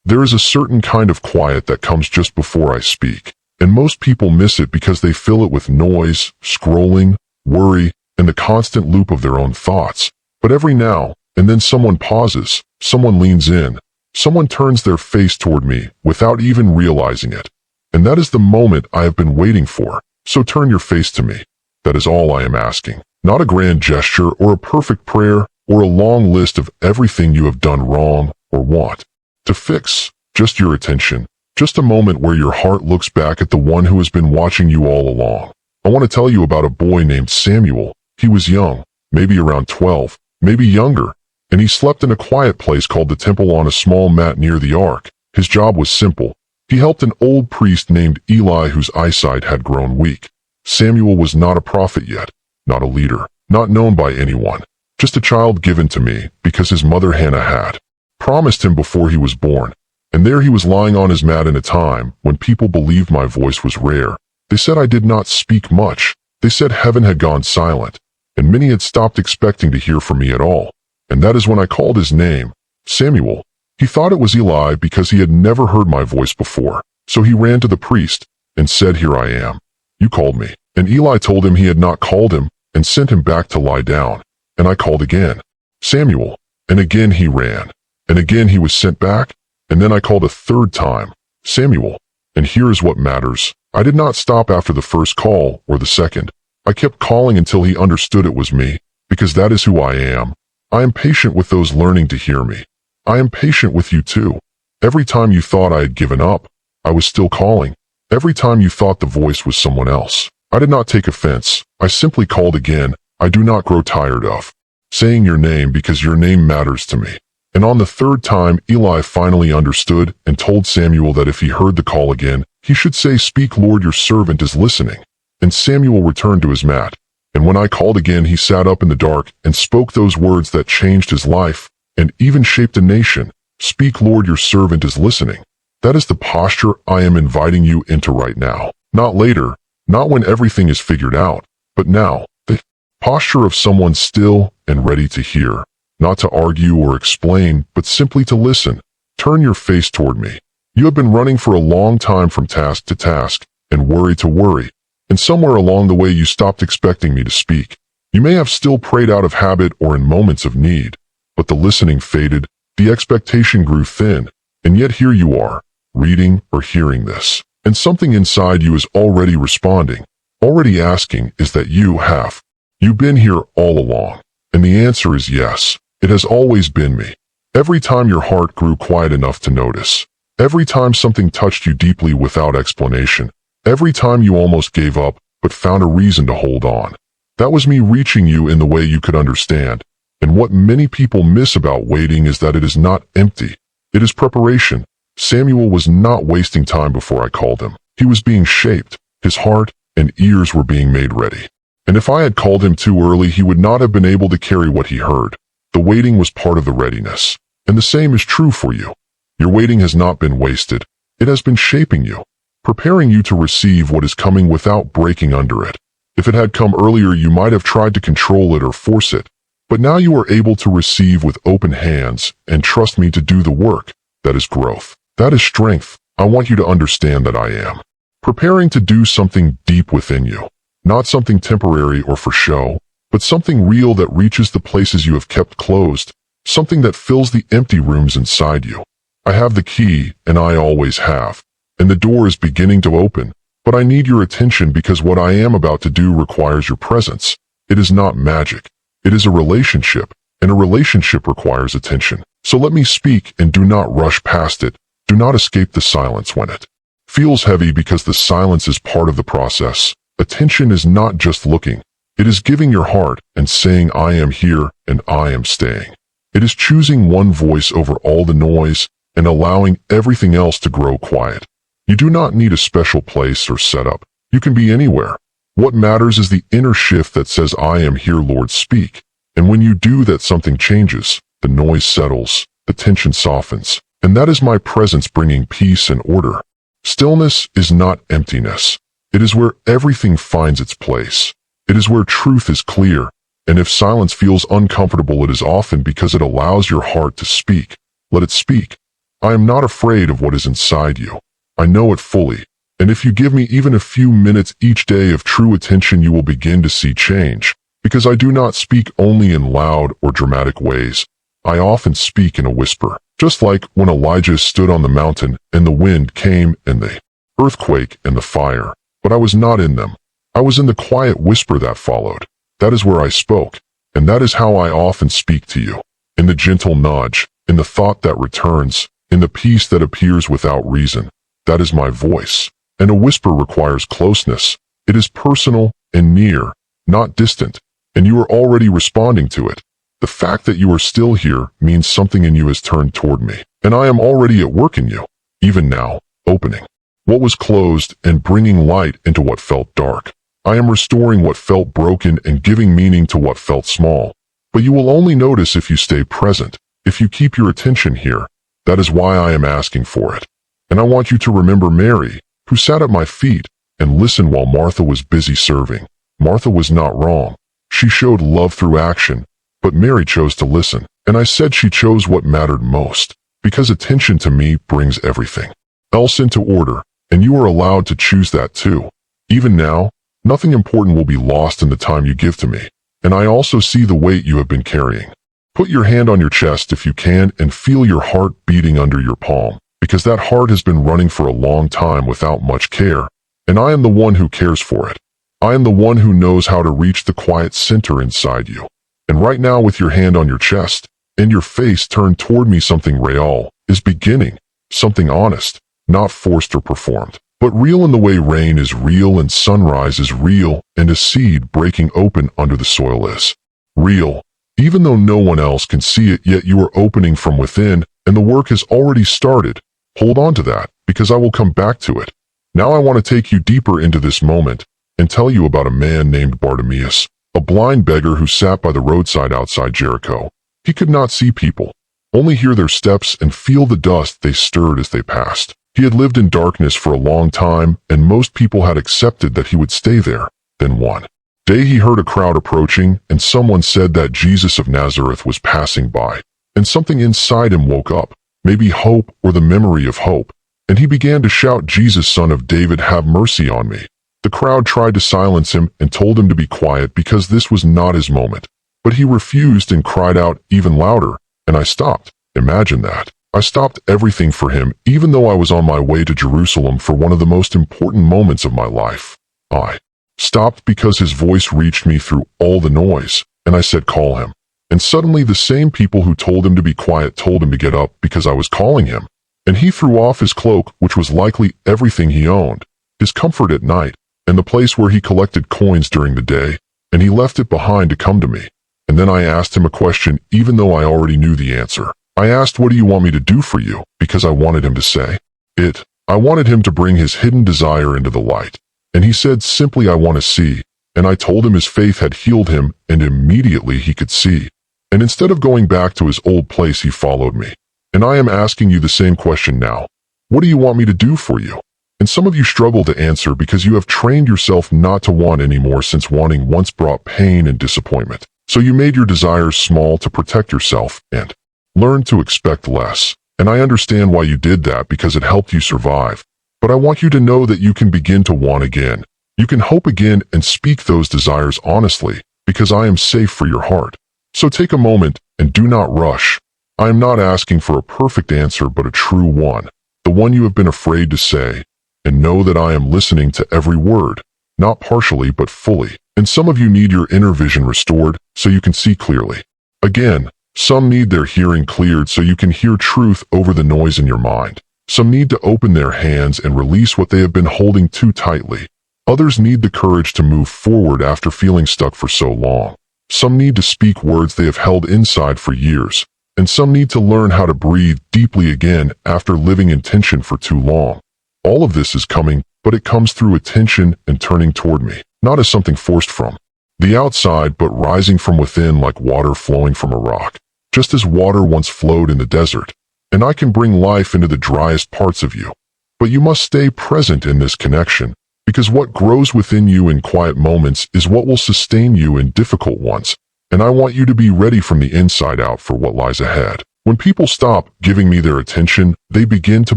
There is a certain kind of quiet that comes just before I speak, and most people miss it because they fill it with noise, scrolling, worry, and the constant loop of their own thoughts. But every now and then someone pauses, someone leans in, someone turns their face toward me without even realizing it. And that is the moment I have been waiting for. So turn your face to me. That is all I am asking. Not a grand gesture or a perfect prayer or a long list of everything you have done wrong or want to fix. Just your attention. Just a moment where your heart looks back at the one who has been watching you all along. I want to tell you about a boy named Samuel. He was young, maybe around 12, maybe younger, and he slept in a quiet place called the temple on a small mat near the ark. His job was simple. He helped an old priest named Eli whose eyesight had grown weak. Samuel was not a prophet yet, not a leader, not known by anyone, just a child given to me because his mother Hannah had promised him before he was born. And there he was lying on his mat in a time when people believed my voice was rare. They said I did not speak much. They said heaven had gone silent, and many had stopped expecting to hear from me at all. And that is when I called his name, Samuel. He thought it was Eli because he had never heard my voice before. So he ran to the priest and said, "Here I am. You called me." And Eli told him he had not called him and sent him back to lie down. And I called again, "Samuel." And again he ran. And again he was sent back. And then I called a third time, "Samuel." And here is what matters. I did not stop after the first call or the second. I kept calling until he understood it was me, because that is who I am. I am patient with those learning to hear me. I am patient with you too. Every time you thought I had given up, I was still calling. Every time you thought the voice was someone else, I did not take offense. I simply called again. I do not grow tired of saying your name because your name matters to me. And on the third time, Eli finally understood and told Samuel that if he heard the call again, he should say, "Speak, Lord, your servant is listening." And Samuel returned to his mat. And when I called again, he sat up in the dark and spoke those words that changed his life and even shaped a nation. "Speak, Lord, your servant is listening." That is the posture I am inviting you into right now. Not later, not when everything is figured out, but now. The posture of someone still and ready to hear. Not to argue or explain, but simply to listen. Turn your face toward me. You have been running for a long time from task to task and worry to worry, and somewhere along the way you stopped expecting me to speak. You may have still prayed out of habit or in moments of need, but the listening faded, the expectation grew thin, and yet here you are, reading or hearing this, and something inside you is already responding, already asking, is that you have you been here all along? And the answer is yes. It has always been me. Every time your heart grew quiet enough to notice. Every time something touched you deeply without explanation. Every time you almost gave up, but found a reason to hold on. That was me reaching you in the way you could understand. And what many people miss about waiting is that it is not empty. It is preparation. Samuel was not wasting time before I called him. He was being shaped. His heart and ears were being made ready. And if I had called him too early, he would not have been able to carry what he heard. The waiting was part of the readiness. And the same is true for you. Your waiting has not been wasted. It has been shaping you, preparing you to receive what is coming without breaking under it. If it had come earlier, you might have tried to control it or force it. But now you are able to receive with open hands and trust me to do the work. That is growth. That is strength. I want you to understand that I am preparing to do something deep within you. Not something temporary or for show, but something real that reaches the places you have kept closed, something that fills the empty rooms inside you. I have the key, and I always have, and the door is beginning to open, but I need your attention because what I am about to do requires your presence. It is not magic. It is a relationship, and a relationship requires attention. So let me speak and do not rush past it. Do not escape the silence when it feels heavy because the silence is part of the process. Attention is not just looking. It is giving your heart and saying, "I am here and I am staying." It is choosing one voice over all the noise and allowing everything else to grow quiet. You do not need a special place or setup. You can be anywhere. What matters is the inner shift that says, "I am here, Lord, speak." And when you do that, something changes. The noise settles, the tension softens, and that is my presence bringing peace and order. Stillness is not emptiness. It is where everything finds its place. It is where truth is clear, and if silence feels uncomfortable, it is often because it allows your heart to speak. Let it speak. I am not afraid of what is inside you. I know it fully, and if you give me even a few minutes each day of true attention, you will begin to see change. Because I do not speak only in loud or dramatic ways. I often speak in a whisper, just like when Elijah stood on the mountain and the wind came and the earthquake and the fire. But I was not in them. I was in the quiet whisper that followed. That is where I spoke, and that is how I often speak to you. In the gentle nudge, in the thought that returns, in the peace that appears without reason. That is my voice. And a whisper requires closeness. It is personal and near, not distant, and you are already responding to it. The fact that you are still here means something in you has turned toward me, and I am already at work in you, even now, opening what was closed and bringing light into what felt dark. I am restoring what felt broken and giving meaning to what felt small. But you will only notice if you stay present, if you keep your attention here. That is why I am asking for it. And I want you to remember Mary, who sat at my feet and listened while Martha was busy serving. Martha was not wrong. She showed love through action, but Mary chose to listen. And I said she chose what mattered most, because attention to me brings everything else into order, and you are allowed to choose that too. Even now, nothing important will be lost in the time you give to me, and I also see the weight you have been carrying. Put your hand on your chest if you can and feel your heart beating under your palm, because that heart has been running for a long time without much care, and I am the one who cares for it. I am the one who knows how to reach the quiet center inside you. And right now, with your hand on your chest and your face turned toward me, something real is beginning, something honest, not forced or performed, but real in the way rain is real and sunrise is real and a seed breaking open under the soil is real. Even though no one else can see it, yet you are opening from within, and the work has already started. Hold on to that, because I will come back to it. Now I want to take you deeper into this moment and tell you about a man named Bartimaeus, a blind beggar who sat by the roadside outside Jericho. He could not see people, only hear their steps and feel the dust they stirred as they passed. He had lived in darkness for a long time, and most people had accepted that he would stay there. Then one day he heard a crowd approaching, and someone said that Jesus of Nazareth was passing by. And something inside him woke up, maybe hope or the memory of hope, and he began to shout, "Jesus, Son of David, have mercy on me." The crowd tried to silence him and told him to be quiet because this was not his moment. But he refused and cried out even louder, and I stopped. Imagine that. I stopped everything for him, even though I was on my way to Jerusalem for one of the most important moments of my life. I stopped because his voice reached me through all the noise, and I said, "Call him." And suddenly the same people who told him to be quiet told him to get up because I was calling him. And he threw off his cloak, which was likely everything he owned, his comfort at night, and the place where he collected coins during the day, and he left it behind to come to me. And then I asked him a question even though I already knew the answer. I asked, "What do you want me to do for you?" Because I wanted him to say it. I wanted him to bring his hidden desire into the light. And he said simply, "I want to see." And I told him his faith had healed him, and immediately he could see. And instead of going back to his old place, he followed me. And I am asking you the same question now. What do you want me to do for you? And some of you struggle to answer because you have trained yourself not to want anymore, since wanting once brought pain and disappointment. So you made your desires small to protect yourself and learn to expect less. And I understand why you did that, because it helped you survive. But I want you to know that you can begin to want again. You can hope again and speak those desires honestly, because I am safe for your heart. So take a moment and do not rush. I am not asking for a perfect answer, but a true one, the one you have been afraid to say. And know that I am listening to every word, not partially but fully. And some of you need your inner vision restored so you can see clearly. Again, some need their hearing cleared so you can hear truth over the noise in your mind. Some need to open their hands and release what they have been holding too tightly. Others need the courage to move forward after feeling stuck for so long. Some need to speak words they have held inside for years. And some need to learn how to breathe deeply again after living in tension for too long. All of this is coming, but it comes through attention and turning toward me, not as something forced from the outside, but rising from within like water flowing from a rock, just as water once flowed in the desert. And I can bring life into the driest parts of you. But you must stay present in this connection, because what grows within you in quiet moments is what will sustain you in difficult ones. And I want you to be ready from the inside out for what lies ahead. When people stop giving me their attention, they begin to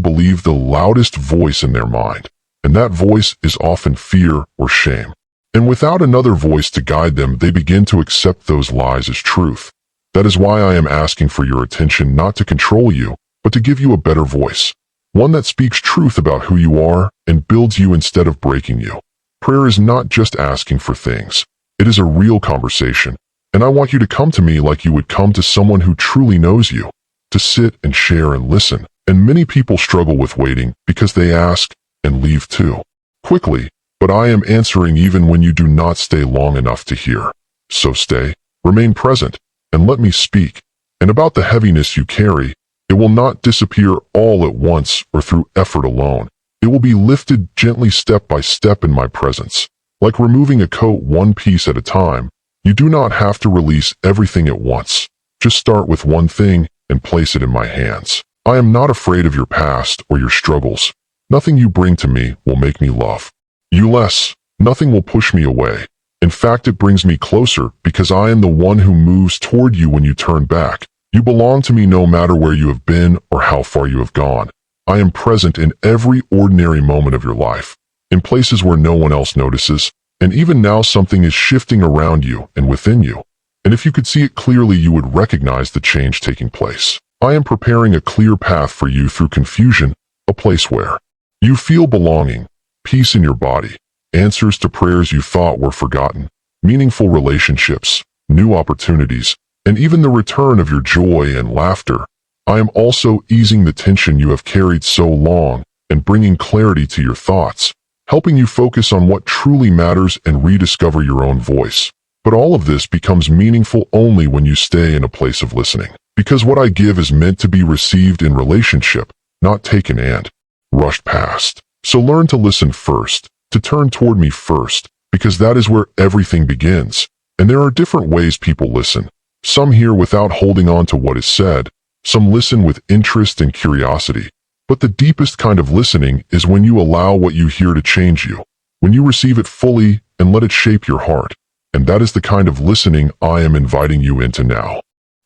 believe the loudest voice in their mind, and that voice is often fear or shame. And without another voice to guide them, they begin to accept those lies as truth. That is why I am asking for your attention, not to control you, but to give you a better voice. One that speaks truth about who you are and builds you instead of breaking you. Prayer is not just asking for things. It is a real conversation. And I want you to come to me like you would come to someone who truly knows you, to sit and share and listen. And many people struggle with waiting because they ask and leave too quickly. But I am answering even when you do not stay long enough to hear. So stay, remain present, and let me speak. And about the heaviness you carry, it will not disappear all at once or through effort alone. It will be lifted gently step by step in my presence. Like removing a coat one piece at a time, you do not have to release everything at once. Just start with one thing and place it in my hands. I am not afraid of your past or your struggles. Nothing you bring to me will make me love you less. Nothing will push me away. In fact, it brings me closer because I am the one who moves toward you when you turn back. You belong to me no matter where you have been or how far you have gone. I am present in every ordinary moment of your life, in places where no one else notices, and even now something is shifting around you and within you. And if you could see it clearly, you would recognize the change taking place. I am preparing a clear path for you through confusion, a place where you feel belonging, peace in your body, answers to prayers you thought were forgotten, meaningful relationships, new opportunities, and even the return of your joy and laughter. I am also easing the tension you have carried so long and bringing clarity to your thoughts, helping you focus on what truly matters and rediscover your own voice. But all of this becomes meaningful only when you stay in a place of listening. Because what I give is meant to be received in relationship, not taken and rushed past. So learn to listen first, to turn toward me first, because that is where everything begins. And there are different ways people listen. Some hear without holding on to what is said. Some listen with interest and curiosity. But the deepest kind of listening is when you allow what you hear to change you, when you receive it fully and let it shape your heart. And that is the kind of listening I am inviting you into now.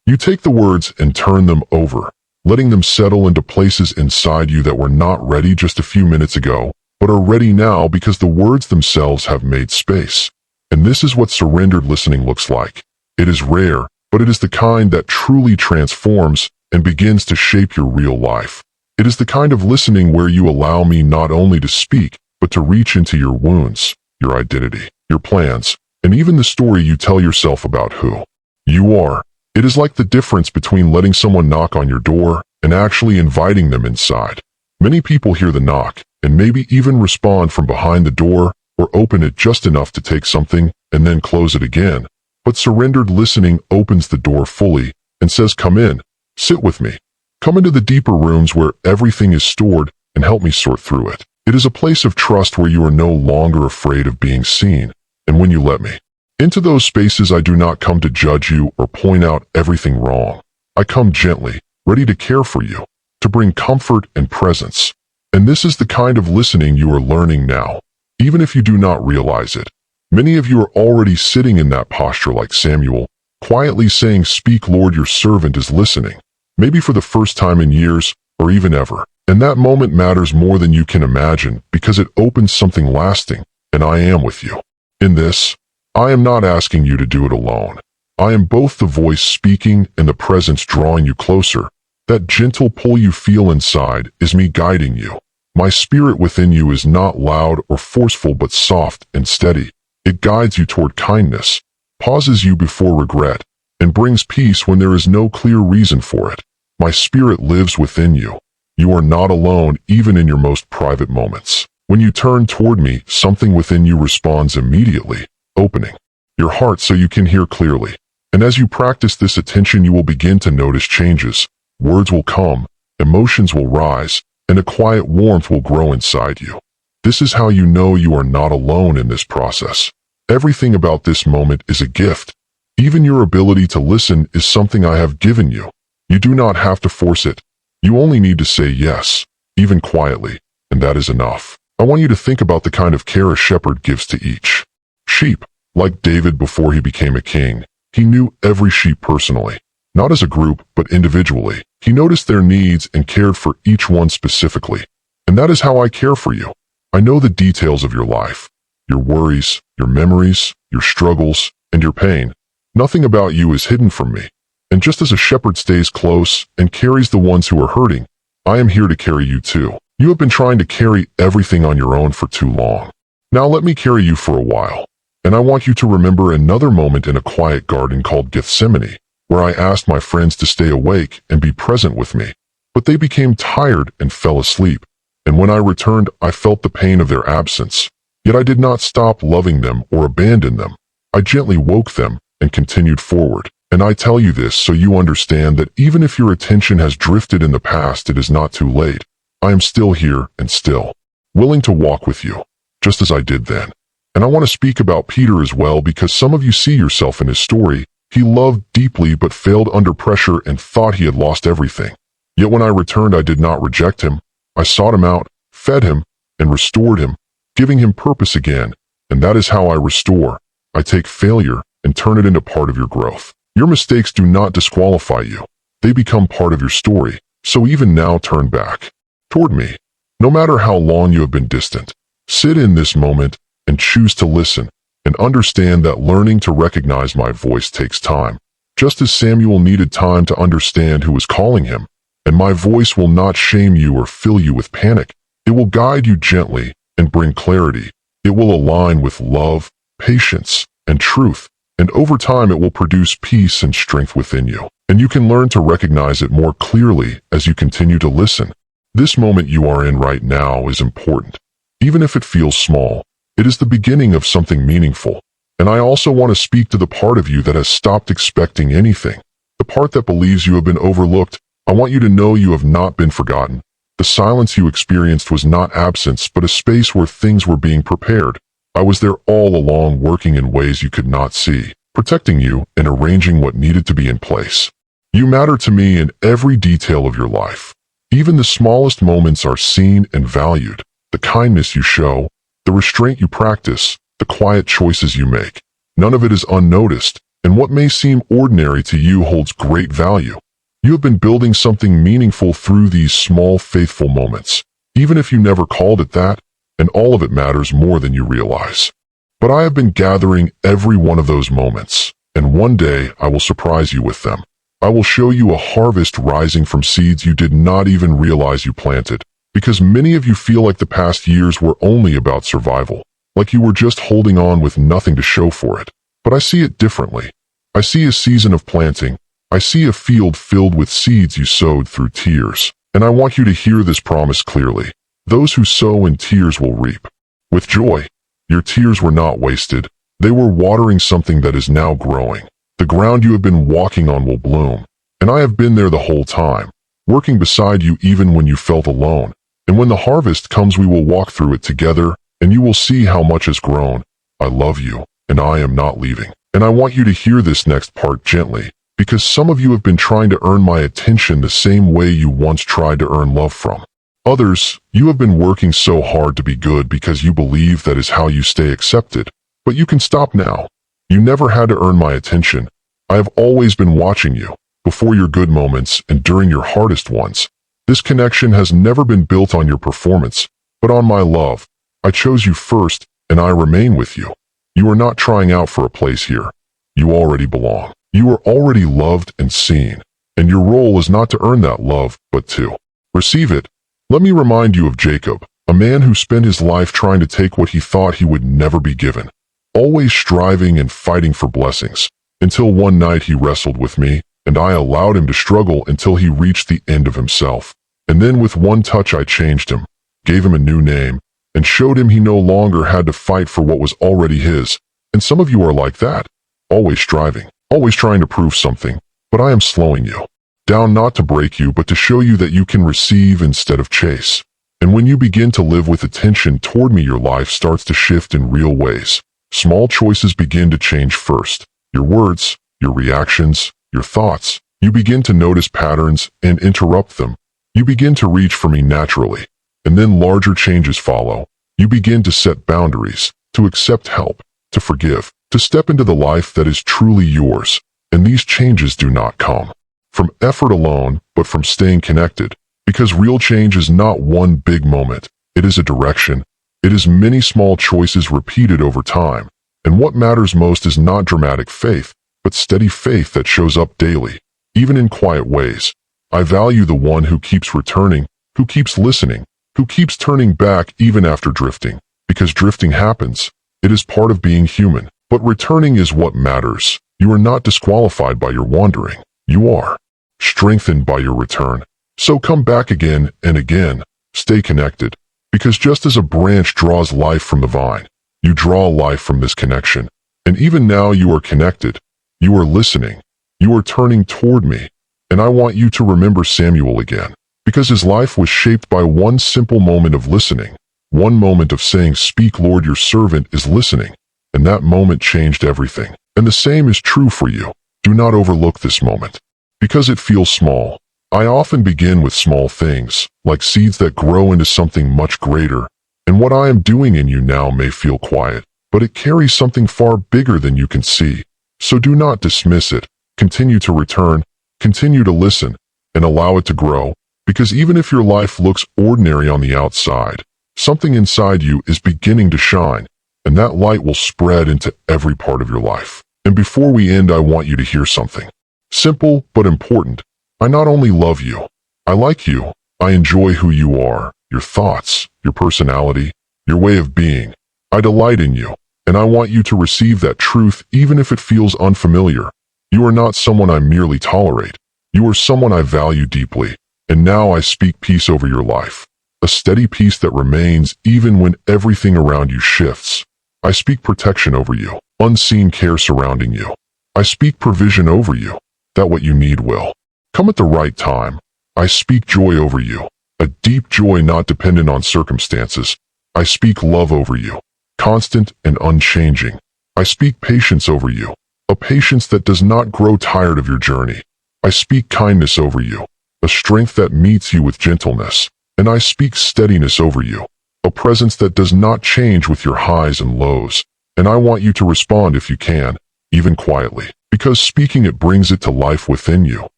You take the words and turn them over, letting them settle into places inside you that were not ready just a few minutes ago, but are ready now because the words themselves have made space. And this is what surrendered listening looks like. It is rare, but it is the kind that truly transforms and begins to shape your real life. It is the kind of listening where you allow me not only to speak, but to reach into your wounds, your identity, your plans, and even the story you tell yourself about who you are. It is like the difference between letting someone knock on your door and actually inviting them inside. Many people hear the knock and maybe even respond from behind the door or open it just enough to take something and then close it again. But surrendered listening opens the door fully and says, "Come in, sit with me. Come into the deeper rooms where everything is stored and help me sort through it." It is a place of trust where you are no longer afraid of being seen. And when you let me into those spaces, I do not come to judge you or point out everything wrong. I come gently, ready to care for you, to bring comfort and presence. And this is the kind of listening you are learning now, even if you do not realize it. Many of you are already sitting in that posture like Samuel, quietly saying, "Speak, Lord, your servant is listening," maybe for the first time in years or even ever. And that moment matters more than you can imagine because it opens something lasting, and I am with you. In this, I am not asking you to do it alone. I am both the voice speaking and the presence drawing you closer. That gentle pull you feel inside is me guiding you. My spirit within you is not loud or forceful but soft and steady. It guides you toward kindness, pauses you before regret, and brings peace when there is no clear reason for it. My spirit lives within you. You are not alone even in your most private moments. When you turn toward me, something within you responds immediately, opening your heart so you can hear clearly. And as you practice this attention, you will begin to notice changes. Words will come, emotions will rise, and a quiet warmth will grow inside you. This is how you know you are not alone in this process. Everything about this moment is a gift. Even your ability to listen is something I have given you. You do not have to force it. You only need to say yes, even quietly, and that is enough. I want you to think about the kind of care a shepherd gives to each sheep. Like David before he became a king, he knew every sheep personally. not as a group, but individually. He noticed their needs and cared for each one specifically. And that is how I care for you. I know the details of your life, your worries, your memories, your struggles, and your pain. Nothing about you is hidden from me. And just as a shepherd stays close and carries the ones who are hurting, I am here to carry you too. You have been trying to carry everything on your own for too long. Now let me carry you for a while. And I want you to remember another moment in a quiet garden called Gethsemane, where I asked my friends to stay awake and be present with me. But they became tired and fell asleep. And when I returned, I felt the pain of their absence. Yet I did not stop loving them or abandon them. I gently woke them and continued forward. And I tell you this so you understand that even if your attention has drifted in the past, it is not too late. I am still here and still willing to walk with you, just as I did then. And I want to speak about Peter as well, because some of you see yourself in his story. He loved deeply but failed under pressure and thought he had lost everything. Yet when I returned, I did not reject him. I sought him out, fed him, and restored him, giving him purpose again. And that is how I restore. I take failure and turn it into part of your growth. Your mistakes do not disqualify you. They become part of your story. So even now, turn back toward me. No matter how long you have been distant, sit in this moment and choose to listen, and understand that learning to recognize my voice takes time. Just as Samuel needed time to understand who was calling him, and my voice will not shame you or fill you with panic. It will guide you gently and bring clarity. It will align with love, patience, and truth, and over time it will produce peace and strength within you. And you can learn to recognize it more clearly as you continue to listen. This moment you are in right now is important. Even if it feels small, it is the beginning of something meaningful. And I also want to speak to the part of you that has stopped expecting anything. The part that believes you have been overlooked. I want you to know you have not been forgotten. The silence you experienced was not absence, but a space where things were being prepared. I was there all along, working in ways you could not see, protecting you and arranging what needed to be in place. You matter to me in every detail of your life. Even the smallest moments are seen and valued. The kindness you show, the restraint you practice, the quiet choices you make. None of it is unnoticed, and what may seem ordinary to you holds great value. You have been building something meaningful through these small, faithful moments, even if you never called it that, and all of it matters more than you realize. But I have been gathering every one of those moments, and one day I will surprise you with them. I will show you a harvest rising from seeds you did not even realize you planted, because many of you feel like the past years were only about survival, like you were just holding on with nothing to show for it. But I see it differently. I see a season of planting. I see a field filled with seeds you sowed through tears. And I want you to hear this promise clearly. Those who sow in tears will reap with joy. Your tears were not wasted. They were watering something that is now growing. The ground you have been walking on will bloom. And I have been there the whole time, working beside you even when you felt alone. And when the harvest comes, we will walk through it together, and you will see how much has grown. I love you, and I am not leaving. And I want you to hear this next part gently, because some of you have been trying to earn my attention the same way you once tried to earn love from others. You have been working so hard to be good because you believe that is how you stay accepted. But you can stop now. You never had to earn my attention. I have always been watching you, before your good moments and during your hardest ones. This connection has never been built on your performance, but on my love. I chose you first, and I remain with you. You are not trying out for a place here. You already belong. You are already loved and seen, and your role is not to earn that love, but to receive it. Let me remind you of Jacob, a man who spent his life trying to take what he thought he would never be given, always striving and fighting for blessings, until one night he wrestled with me, and I allowed him to struggle until he reached the end of himself. And then with one touch I changed him, gave him a new name, and showed him he no longer had to fight for what was already his. And some of you are like that, always striving, always trying to prove something, but I am slowing you down, not to break you, but to show you that you can receive instead of chase. And when you begin to live with attention toward me, your life starts to shift in real ways. Small choices begin to change first. Your words, your reactions, your thoughts. You begin to notice patterns and interrupt them. You begin to reach for me naturally. And then larger changes follow. You begin to set boundaries, to accept help, to forgive, to step into the life that is truly yours. And these changes do not come from effort alone, but from staying connected. Because real change is not one big moment. It is a direction. It is many small choices repeated over time. And what matters most is not dramatic faith, but steady faith that shows up daily, even in quiet ways. I value the one who keeps returning, who keeps listening, who keeps turning back even after drifting. Because drifting happens. It is part of being human. But returning is what matters. You are not disqualified by your wandering. You are strengthened by your return. So come back again and again. Stay connected. Because just as a branch draws life from the vine, you draw life from this connection. And even now you are connected. You are listening. You are turning toward me. And I want you to remember Samuel again. Because his life was shaped by one simple moment of listening. One moment of saying, "Speak, Lord, your servant is listening." And that moment changed everything. And the same is true for you. Do not overlook this moment. Because it feels small. I often begin with small things, like seeds that grow into something much greater. And what I am doing in you now may feel quiet, but it carries something far bigger than you can see. So do not dismiss it. Continue to return, continue to listen, and allow it to grow. Because even if your life looks ordinary on the outside, something inside you is beginning to shine, and that light will spread into every part of your life. And before we end, I want you to hear something. Simple, but important. I not only love you, I like you. I enjoy who you are, your thoughts, your personality, your way of being. I delight in you, and I want you to receive that truth even if it feels unfamiliar. You are not someone I merely tolerate. You are someone I value deeply. And now I speak peace over your life. A steady peace that remains even when everything around you shifts. I speak protection over you, unseen care surrounding you. I speak provision over you, that what you need will come at the right time. I speak joy over you, a deep joy not dependent on circumstances. I speak love over you, constant and unchanging. I speak patience over you, a patience that does not grow tired of your journey. I speak kindness over you, a strength that meets you with gentleness. And I speak steadiness over you, a presence that does not change with your highs and lows. And I want you to respond if you can, even quietly, because speaking it brings it to life within you.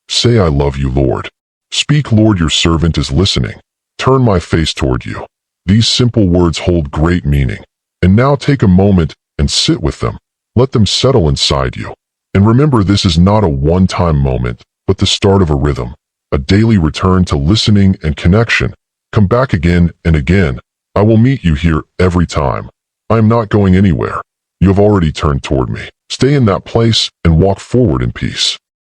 Say, "I love you, Lord." Speak, "Lord, your servant is listening. Turn my face toward you." These simple words hold great meaning. And now take a moment and sit with them. Let them settle inside you. And remember, this is not a one-time moment, but the start of a rhythm. A daily return to listening and connection. Come back again and again. I will meet you here every time. I am not going anywhere. You have already turned toward me. Stay in that place and walk forward in peace.